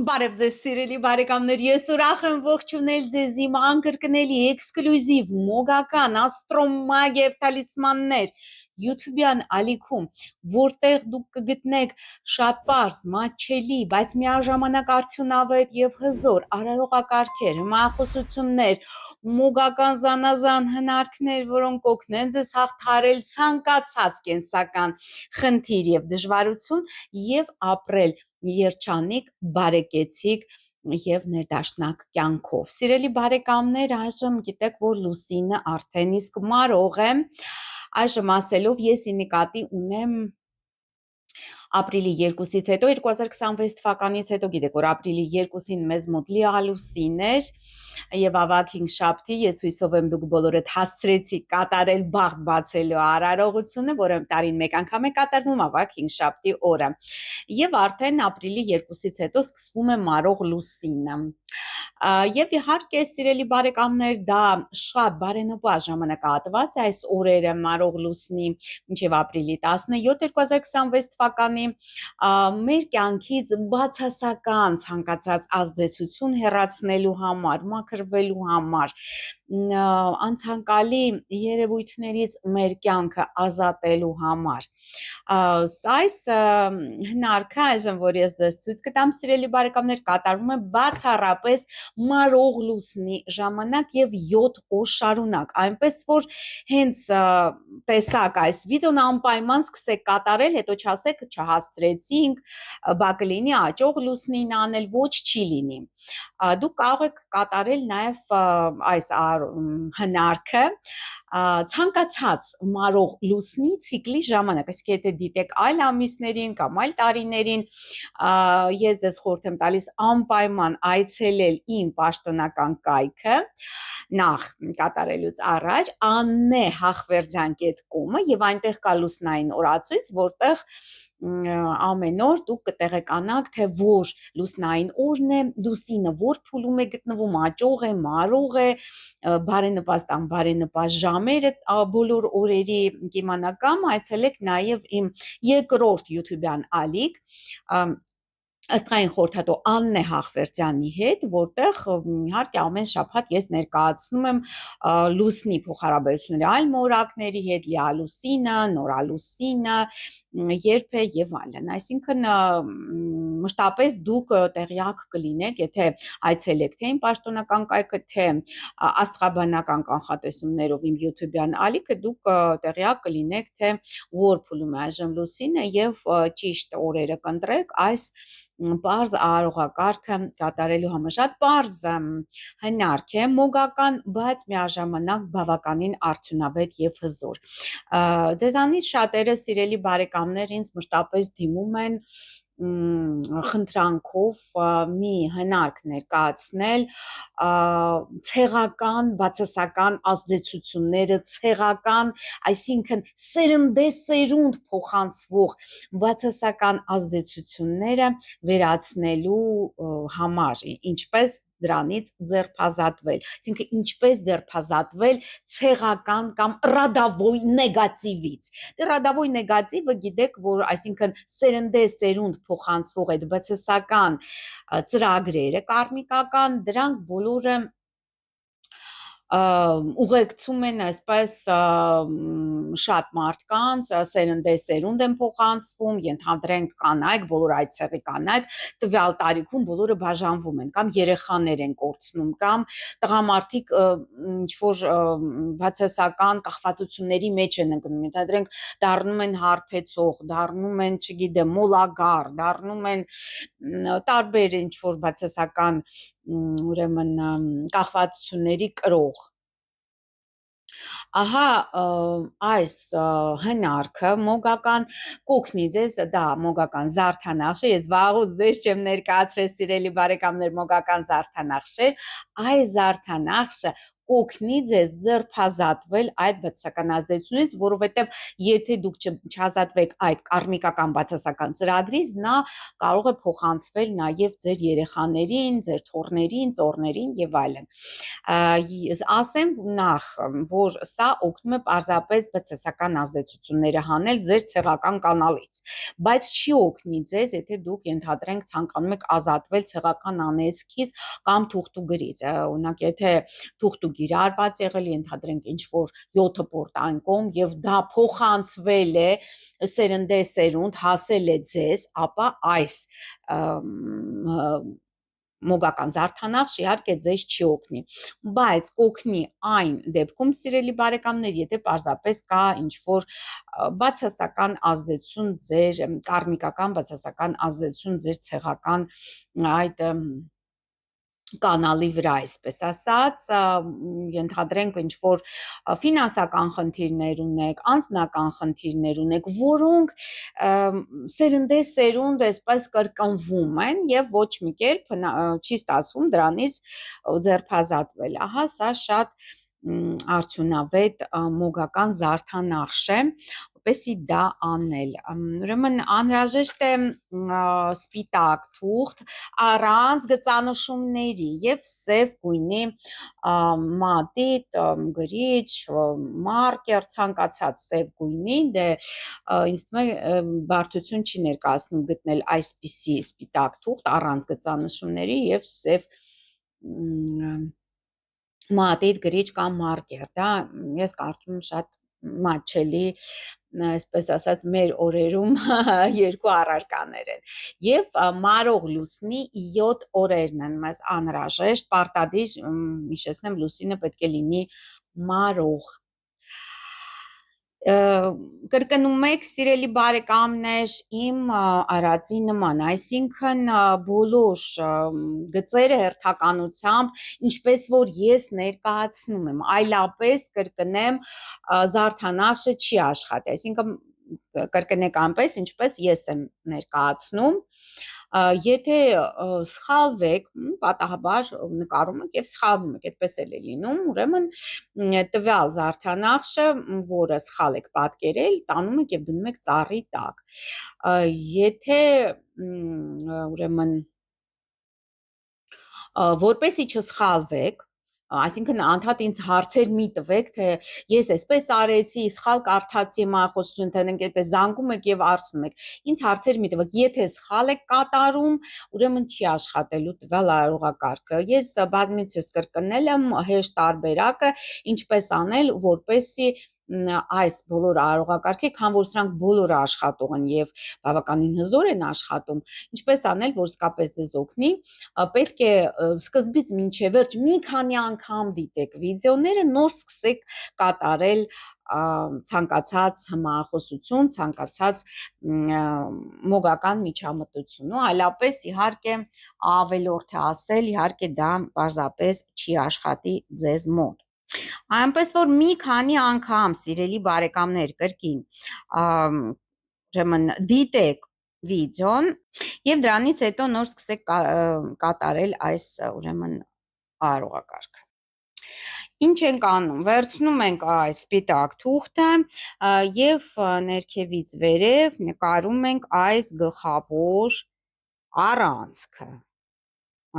Բարև ձեզ սիրելի բարեկամներ, ես ուրախ եմ ողջունել ձեզ իմ անկրկնելի էքսկլյուզիվ մոգական աստրոմագիա տալիսմաններ YouTube-յան ալիքում, որտեղ դուք կգտնեք շատ པարզ, մատչելի, բայց միաժամանակ արդյունավետ եւ հզոր արարողակարգեր, հմախոսություններ, մոգական զանազան հնարքներ, որոնք կօգնեն ձեզ հաղթարել ցանկացած կենսական խնդիր եւ դժվարություն եւ ապրել երջանիկ, բարեկեցիկ եւ ներդաշնակ կյանքով։ Սիրելի բարեկամներ, այժմ գիտեք, որ լուսինը արդեն իսկ մարող է։ Այժմ ասելով ես ի նկատի ունեմ ապրիլի 2-ից հետո 2026 թվականից հետո գիտեք որ ապրիլի 2-ին մեզ մոտ լիալուսին էր եւ ավակ 5 շաբթի ես հույսով եմ դուք բոլորդ հասցրեցիք կատարել բաղ բացելու արարողությունը, որը տարին մեկ անգամ է կատարվում ավակ 5 շաբթի օրը եւ արդեն ապրիլի 2-ից հետո սկսվում է մարող լուսինը եւ իհարկե սիրելի բարեկամներ դա շատ բարենպաստ ժամանակահատված է այս օրերը մարող լուսնի մինչեւ ապրիլի 17 2026 թվականի մեր կյանքից բացասական ցանկացած ազդեցություն հեռացնելու համար, մաքրվելու համար, անցանկալի երևույթներից մեր կյանքը ազատելու համար։ Այս հնարքը այժմ որ ես ձեզ ցույց կտամ սիրելի բարեկամներ կատարվում է բացառապես մարող լուսնի ժամանակ եւ 7 օր շարունակ, այնպես որ հենց տեսակ այս վիդեոն անպայման սկսեք կատարել, հետո չասեք չհասցրեցինք, բա կլինի աճող լուսնին անել, ոչ չի լինի։ Դուք կարող եք կատարել նաև այս հնարքը ցանկացած մարող լուսնի ցիկլի ժամանակ, այսինքն եթե դիտեք այլ ամիսներին կամ այլ տարիներին, ես ձեզ խորհուրդ եմ տալիս անպայման այցելել իմ պաշտոնական կայքը նախ կատարելուց առաջ anne.hachverdian.com-ը եւ այնտեղ կա լուսնային օրացույց, որտեղ ամեն օր դուք կտեղեկանաք թե որ լուսնային օրն է, լուսինը որ փուլում է գտնվում, աճող է, մարող է, բարենպաստ անբարենպաստ ժամերը բոլոր օրերի կիմանաք կամ այցելեք նաեւ իմ երկրորդ YouTube-յան ալիք Աստղային խորհրդատու Աննե Հախվերդյանի հետ, որտեղ իհարկե ամեն շաբաթ ես ներկայացնում եմ լուսնի փոխհարաբերությունների այլ մորակների հետ, լիալուսինը, նորալուսինը, երբ է եւ այլն։ Այսինքն մշտապես դուք տեղյակ կլինեք, եթե այցելեք թե իմ պաշտոնական կայքը, թե աստղաբանական կանխատեսումներով իմ YouTube-յան ալիքը, դուք տեղյակ կլինեք, թե որ փուլում է այժմ լուսինը եւ ճիշտ օրերը կընտրեք այս պարզ արարողակարգը կատարելու համար շատ պարզ հնարք է մոգական, բայց միաժամանակ բավականին արդյունավետ եւ հզոր։ Ձեզանից շատերը սիրելի բարեկամներ ինձ մշտապես դիմում են խնդրանքով մի հնարք ներկայացնել ցեղական բացասական ազդեցությունները ցեղական, այսինքն սերնդեսերունդ փոխանցվող բացասական ազդեցությունները վերացնելու համար, ինչպես դրանից ձերբազատվել, այսինքն ինչպես ձերբազատվել ցեղական կամ ռադավոյ նեգատիվից։ Ռադավոյ նեգատիվը գիտեք, որ այսինքն սերնդեսերունդ փոխանցվող այդ բացասական ծրագրերը կարմիկական, դրանք բոլորը ուղեկցում են այսպես շատ մարդկանց, սերնդեսերունդ են փոխանցվում, ենթադրենք կանայք, բոլոր այդ ցեղի կանայք տվյալ տարիքում բոլորը բաժանվում են, կամ երեխաներ են կորցնում, կամ տղամարդիկ ինչ որ բացասական կախվածությունների մեջ են ընկնում, ենթադրենք դառնում են հարբեցող, դառնում են, չգիտեմ, մոլագար, դառնում են տարբեր ինչ որ բացասական ուրեմն կախվածությունների կրող։ Ահա այս հնարքը մոգական կօգնի ձեզ, դա մոգական զարդանախշ է, ես վաղուց ձեզ չեմ ներկայացրել սիրելի բարեկամներ մոգական զարդանախշեր, այս զարդանախշը կօգնի ձեզ ձերբազատվել այդ բացասական ազդեցությունից, որովհետև եթե դուք չազատվեք այդ կարմիկական բացասական ծրագրից, նա կարող է փոխանցվել նաև ձեր երեխաներին, ձեր թոռներին, ծոռներին եւ այլն։ Ասեմ նախ, որ սա օգնում է պարզապես բացասական ազդեցությունները հանել ձեր ցեղական կանալից, բայց չի օգնի ձեզ, եթե դուք ենթադրենք ցանկանում եք ազատվել ցեղական անեծքից կամ թուղթուգրից, օրինակ եթե թուղթուգիր արված եղել, ենթադրենք ինչ որ 7 պորտանկում եւ դա փոխանցվել է սերնդեսերունդ, հասել է ձեզ, ապա այս մոգական զարդանախշ իհարկե ձեզ չի օգնի, բայց կօգնի այն դեպքում, սիրելի բարեկամներ, եթե պարզապես կա ինչ-որ բացասական ազդեցություն ձեր կարմիկական բացասական ազդեցություն ձեր ցեղական այդ կանալի վրա, այսպես ասած, ենթադրենք ինչ որ ֆինանսական խնդիրներ ունեք, անձնական խնդիրներ ունեք, որոնք սերնդեսերունդ այսպես կրկնվում են եւ ոչ մի կերպ չի ստացվում դրանից ձերբազատվել։ Ահա սա շատ արդյունավետ մոգական զարդանախշ է, որպեսզի դա անել։ Ուրեմն անհրաժեշտ է սպիտակ թուղթ առանց գծանշումների եւ սև գույնի մատիտ, գրիչ, մարկեր, ցանկացած սև գույնի, դե ինձ թվում է բարդություն չի ներկայացնում գտնել այսպիսի սպիտակ թուղթ առանց գծանշումների եւ սև մատիտ գրիչ կամ մարկեր, դա ես կարծում եմ շատ մատչելի, այսպես ասած, մեր օրերում երկու առարկաներ են։ Եվ մարող լուսնի 7 օրերն են մեզ անհրաժեշտ, պարտադիր հիշեցնեմ, լուսինը պետք է լինի մարող։ Կրկնում եք, սիրելի բարեկամներ, իմ արածի նման, այսինքն բոլոր գծերը հերթականությամբ, ինչպես որ ես ներկայացնում եմ, այլապես կրկնեմ, զարդանախշը չի աշխատի, այսինքն կրկնեք այնպես, ինչպես ես եմ ներկայացնում, եթե սխալվեք, պատահաբար նկարում եք եւ սխալվում եք, այդպես էլ է լինում, ուրեմն տվյալ զարդանախշը, որը սխալ եք պատկերել, տանում եք եւ դնում եք ծառի տակ։ Եթե ուրեմն որպեսի չսխալվեք, այսինքն անդադ ինձ հարցեր մի տվեք, թե ես այսպես արեցի, սխալ կարդացի մախոսություն, թե նենք այդպես զանգում եք եւ արցնում եք։ Ինձ հարցեր մի տվեք, եթե սխալ եք կատարում, ուրեմն չի աշխատելու տվյալ արարողակարգը։ Ես բազմիցս կրկնել եմ հեշտ տարբերակը, ինչպես անել, որպեսի այս բոլոր արարողակարգի, քան որ սրանք բոլորը աշխատող են եւ բավականին հզոր են աշխատում, ինչպես անել, որ իսկապես ձեզ օգնի, պետք է սկզբից մինչև վերջ մի քանի անգամ դիտեք վիդեոները, նոր սկսեք կատարել ցանկացած հմախոսություն, ցանկացած մոգական միջամտություն, ու այլապես իհարկե ավելորդ է ասել, իհարկե դա պարզապես չի աշխատի ձեզ մոտ։ Այնպես որ մի քանի անգամ, սիրելի բարեկամներ, կրկին ուրեմն դիտեք վիդեոն եւ դրանից հետո նոր սկսեք կատարել այս ուրեմն արարողակարգը։ Ինչ ենք անում, վերցնում ենք այս սպիտակ թուղթը եւ ներքևից վերև նկարում ենք այս գլխավոր առանցքը,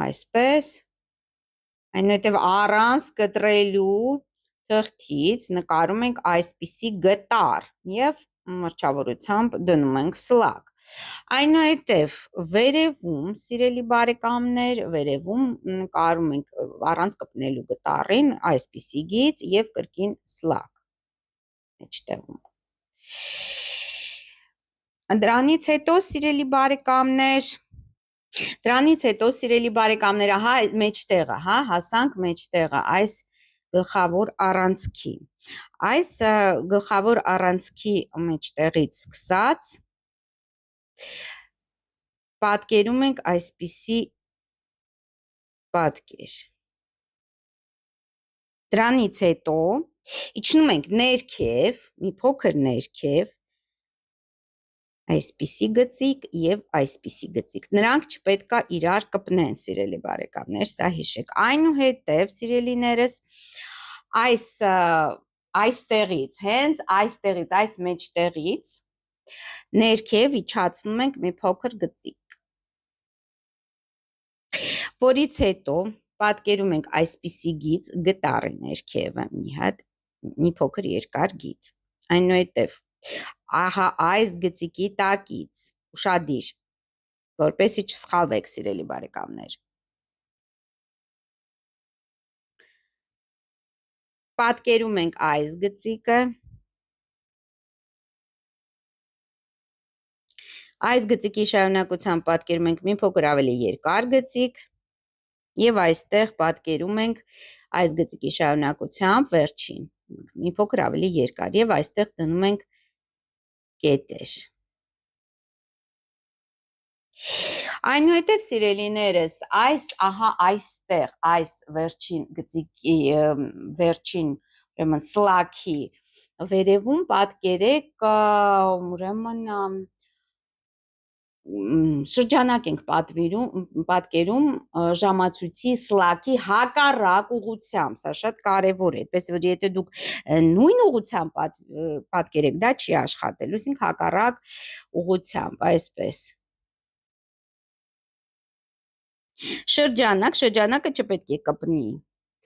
այսպես, այնուհետև առանց կտրելու թղթից նկարում ենք այսպիսի գտար եւ մրջավորությամբ դնում ենք սլակ։ Այնուհետև վերևում, սիրելի բարեկամներ, վերևում նկարում ենք առանց կպնելու գտարին այսպիսի գիծ եւ կրկին սլակ մեջտեղում։ Դրանից հետո, սիրելի բարեկամներ, ահա մեջտեղը, հա, հասանք մեջտեղը, այս գլխավոր առանցքի։ Այս գլխավոր առանցքի մեջտեղից սկսած պատկերում ենք այսպիսի պատկեր։ Դրանից հետո իջնում ենք ներքև, մի փոքր ներքև, այսպիսի գծիկ եւ այսպիսի գծիկ։ Նրանք չպետք է իրար կպնեն, սիրելի բարեկամներ, սա հիշեք։ Այնուհետև, սիրելիներս, այստեղից, հենց այստեղից, այս մեջտեղից ներքև իջացնում ենք մի փոքր գծիկ, որից հետո պատկերում ենք այսպիսի գիծ, գտարի ներքևը մի հատ, մի փոքր երկար գիծ, այնուհետև ահա այս գծիկի տակից, ուշադիր, որպեսզի չսխալվեք սիրելի բարեկամներ, պատկերում ենք այս գծիկը, այս գծիկի շարունակությամբ պատկերում ենք մի փոքր ավելի երկար գծիկ և այստեղ պատկերում ենք այս գծիկի շարունակությամբ վերջին, մի փոքր ավելի երկար և այստեղ դնում ենք կետեր։ Այնուհետև սիրելիներս, ահա այստեղ, այս վերջին գծիկի, վերջին սլաքի վերևում պատկերեք, ուրեմն շրջանակ ենք պատկերում ժամացույցի սլաքի հակառակ ուղղությամբ, սա շատ կարևոր է, այդպես որ եթե դուք նույն ուղղությամբ պատկերեք, դա չի աշխատելու, այսինքն հակառակ ուղղությամբ, այսպես։ Շրջանակը չպետք է կպնի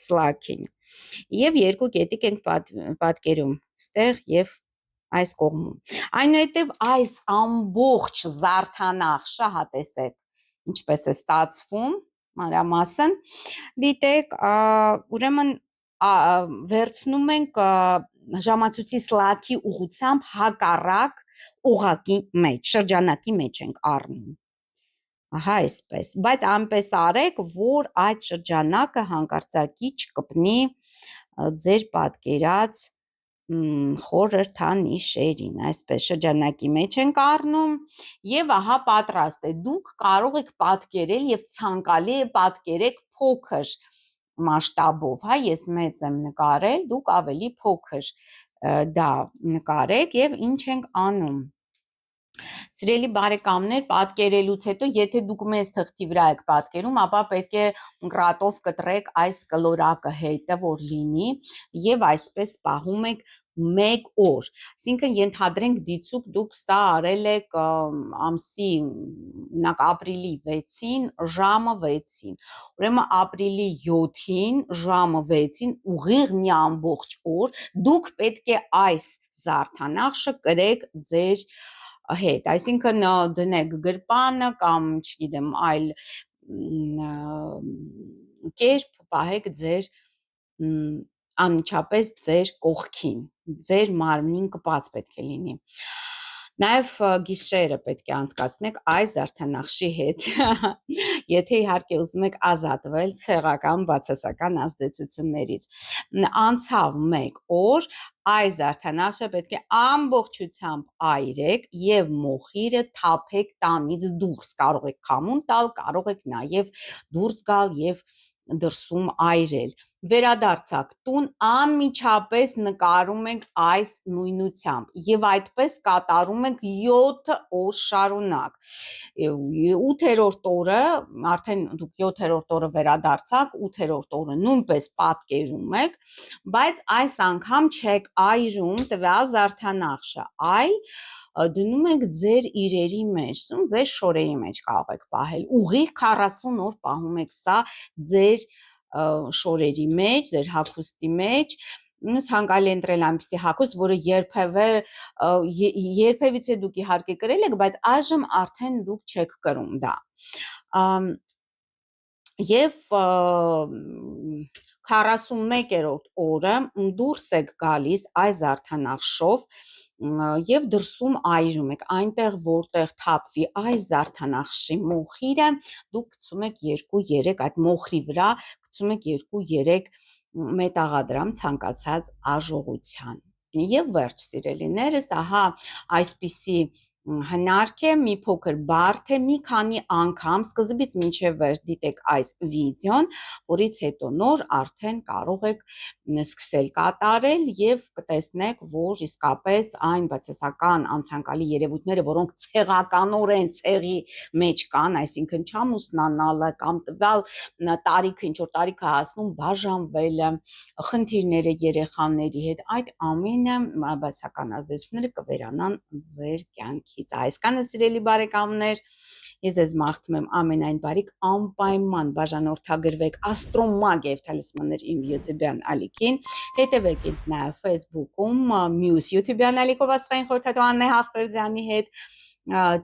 սլաքին և երկու կետիկ ենք պատկերում ստեղ և այս կողմում։ Այնուհետև այս ամբողջ զարդանախշը, հա տեսեք, ինչպես է ստացվում, մանրամասն, դիտեք, ուրեմն վերցնում ենք ժամացույցի սլաքի ուղղությամբ հակառակ օղակի մեջ, շրջանակի մեջ ենք առնում։ Ահա այսպես, բայց այնպես արեք, որ այդ շրջանակը հանկարծակի չկպնի ձեր պատկերած խորհրդանիշերին, այսպես շրջանակի մեջ ենք առնում և ահա պատրաստ է, դուք կարող եք պատկերել և ցանկալի է պատկերեք փոքր մասշտաբով, հա, ես մեծ եմ նկարել, դուք ավելի փոքր դա նկարեք և ինչ ենք անում։ Սիրելի բարեկամներ, պատկերելուց հետո, եթե դուք մեծ թղթի վրա եք պատկերում, ապա պետք է կրատով կտրեք այս կլորակը հետը, որ լինի և այսպես պահում եք 1 օր, այսինքն ենթադրենք դիցուք դուք սա արել եք ամսի ապրիլի 6-ին ժամը 6-ին, ուրեմն ապրիլի 7-ին ժամը 6-ին ուղիղ մի ամբողջ օր դուք պետք է այս զարդանախշը կրեք ձեր հետ, այսինքն դնեք գրպանը կամ չգիտեմ այլ կերպ պահեք ձեր անմիջապես ձեր կողքին, ձեր մարմնին կպած պետք է լինի։ Նաև գիշերը պետք է անցկացնեք այս զարդանախշի հետ, եթե իհարկե ուզում եք ազատվել ցեղական բացասական ազդեցություններից։ Անցավ 1 օր, այս զարդանախշը պետք է ամբողջությամբ այրեք և մոխիրը թափեք տանից դուրս, կարող եք քամուն տալ, կարող եք նաև դուրս գալ և դրսում այրել, վերադարձակ տուն, անմիջապես նկարում ենք այս նույնությամբ և այդպես կատարում ենք 7 օր շարունակ, 8-րդ օրը, արդեն դուք 7-րդ օրը վերադարձակ, 8-րդ օրը նույնպես պատկերում եք, բայց այս անգամ չեք այրում տվյալ զարդանախշը, այլ դնում եք ձեր իրերի մեջ, ձեր շորերի մեջ կարող եք պահել, ուղիղ 40 օր պահում եք սա ձեր շորերի մեջ, ձեր հագուստի մեջ, ցանկալի է ընտրել այնպիսի հագուստ, որը երբևիցե դուք իհարկե կրել եք, բայց այժմ արդեն դուք չեք կրում դա։ Եվ 41-րդ օրը դուրս եք գալիս այս զարդանախշով և դրսում այրում եք, այնտեղ որտեղ թափվի այս զարդանախշի մոխիրը, դուք գցում եք 2-3, այդ մոխրի վրա գցում եք 2-3 մետաղադրամ ցանկացած արժողության։ Եվ վերջ սիրելիներս, ահա այսպիսի հնարք է, մի փոքր բարդ է, մի քանի անգամ սկզբից մինչև վերջ դիտեք այս վիդեոն, որից հետո նոր արդեն կարող եք սկսել կատարել եւ կտեսնեք, որ իսկապես այն բացասական անցանկալի երևույթները, որոնք ցեղականորեն ցեղի մեջ կան, այսինքն չամուսնանալը կամ տվյալ տարիքը, ինչ որ տարիքը հասնում, բաժանվելը, խնդիրները երեխաների հետ, այդ ամենը բացասական ազդեցությունները կվերանան ձեր կյանքից։ Այսքանը սիրելի բարեկամներ, ես ձեզ մաղթում եմ ամենայն բարիք, անպայման բաժանորդագրվեք Աստրոմագիա եւ Թալիսմաններ իմ YouTube-յան ալիքին, հետևեք ինձ նաեւ Facebook-ում, մյուս YouTube-յան ալիքով աստղային խորհրդատու Աննե Հաղվերդյանի հետ,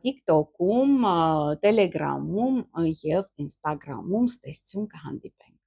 TikTok-ում, Telegram-ում եւ Instagram-ում ստեսություն կհանդիպենք։